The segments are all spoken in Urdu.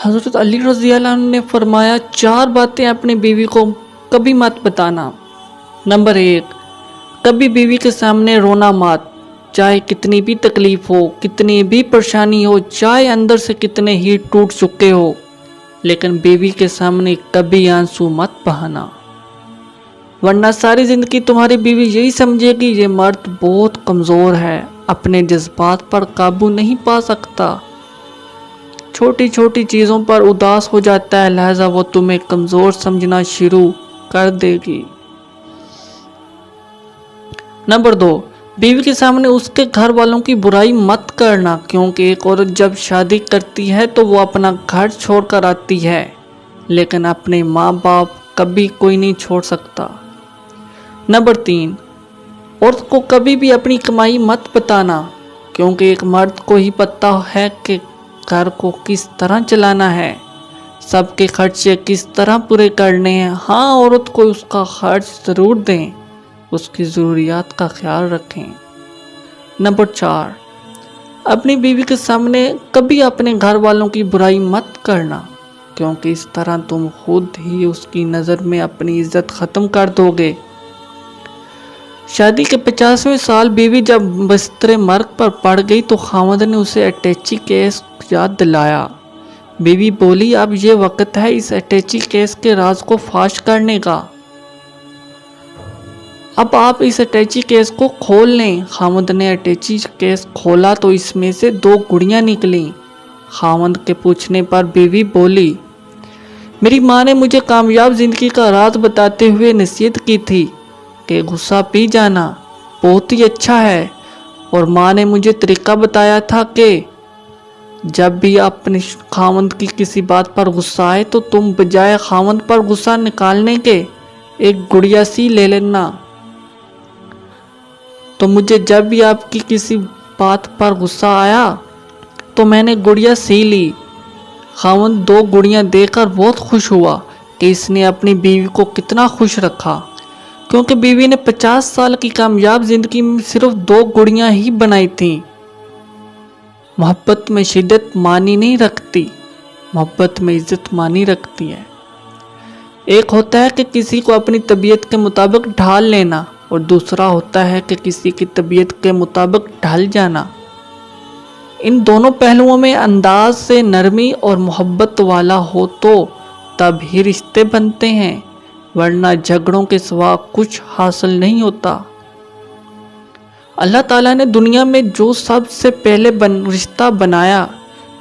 حضرت علی رضی اللہ عنہ نے فرمایا 4 باتیں اپنی بیوی کو کبھی مت بتانا۔ نمبر 1، کبھی بیوی کے سامنے رونا مت، چاہے کتنی بھی تکلیف ہو، کتنی بھی پریشانی ہو، چاہے اندر سے کتنے ہی ٹوٹ چکے ہو، لیکن بیوی کے سامنے کبھی آنسو مت بہانا، ورنہ ساری زندگی تمہاری بیوی یہی سمجھے گی یہ مرد بہت کمزور ہے، اپنے جذبات پر قابو نہیں پا سکتا، چھوٹی چھوٹی چیزوں پر اداس ہو جاتا ہے، لہذا وہ تمہیں کمزور سمجھنا شروع کر دے گی۔ نمبر 2، بیوی کے سامنے اس کے گھر والوں کی برائی مت کرنا، کیونکہ ایک عورت جب شادی کرتی ہے تو وہ اپنا گھر چھوڑ کر آتی ہے، لیکن اپنے ماں باپ کبھی کوئی نہیں چھوڑ سکتا۔ نمبر 3، عورت کو کبھی بھی اپنی کمائی مت بتانا، کیونکہ ایک مرد کو ہی پتہ ہے کہ گھر کو کس طرح چلانا ہے، سب کے خرچے کس طرح پورے کرنے ہیں۔ ہاں، عورت کو اس کا خرچ ضرور دیں، اس کی ضروریات کا خیال رکھیں۔ نمبر 4، اپنی بیوی کے سامنے کبھی اپنے گھر والوں کی برائی مت کرنا، کیونکہ اس طرح تم خود ہی اس کی نظر میں اپنی عزت ختم کر دو گے۔ شادی کے 50ویں سال بیوی جب بستر مرگ پر پڑ گئی تو خاوند نے اسے اٹیچی کیس یاد دلایا۔ بیوی بولی، اب یہ وقت ہے اس اٹیچی کیس کے راز کو فاش کرنے کا، اب آپ اس اٹیچی کیس کو کھول لیں۔ خاوند نے اٹیچی کیس کھولا تو اس میں سے 2 گڑیاں نکلیں۔ خاوند کے پوچھنے پر بیوی بولی، میری ماں نے مجھے کامیاب زندگی کا راز بتاتے ہوئے نصیحت کی تھی کہ غصہ پی جانا بہت ہی اچھا ہے، اور ماں نے مجھے طریقہ بتایا تھا کہ جب بھی اپنے خاوند کی کسی بات پر غصہ آئے تو تم بجائے خاوند پر غصہ نکالنے کے ایک گڑیا سی لے لینا۔ تو مجھے جب بھی آپ کی کسی بات پر غصہ آیا تو میں نے گڑیا سی لی۔ خاوند 2 گڑیاں دے کر بہت خوش ہوا کہ اس نے اپنی بیوی کو کتنا خوش رکھا، کیونکہ بیوی نے 50 سال کی کامیاب زندگی میں صرف 2 گڑیاں ہی بنائی تھیں۔ محبت میں شدت معنی نہیں رکھتی، محبت میں عزت معنی رکھتی ہے۔ ایک ہوتا ہے کہ کسی کو اپنی طبیعت کے مطابق ڈھال لینا، اور دوسرا ہوتا ہے کہ کسی کی طبیعت کے مطابق ڈھل جانا۔ ان دونوں پہلوؤں میں انداز سے نرمی اور محبت والا ہو تو تب ہی رشتے بنتے ہیں، ورنہ جھگڑوں کے سوا کچھ حاصل نہیں ہوتا۔ اللہ تعالیٰ نے دنیا میں جو سب سے پہلے رشتہ بنایا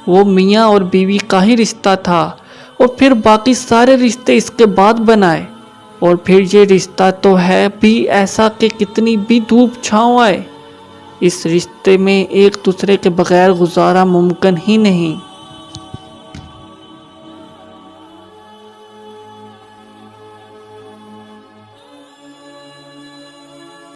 وہ میاں اور بیوی کا ہی رشتہ تھا، اور پھر باقی سارے رشتے اس کے بعد بنائے، اور پھر یہ رشتہ تو ہے بھی ایسا کہ کتنی بھی دھوپ چھاؤں آئے اس رشتے میں ایک دوسرے کے بغیر گزارا ممکن ہی نہیں۔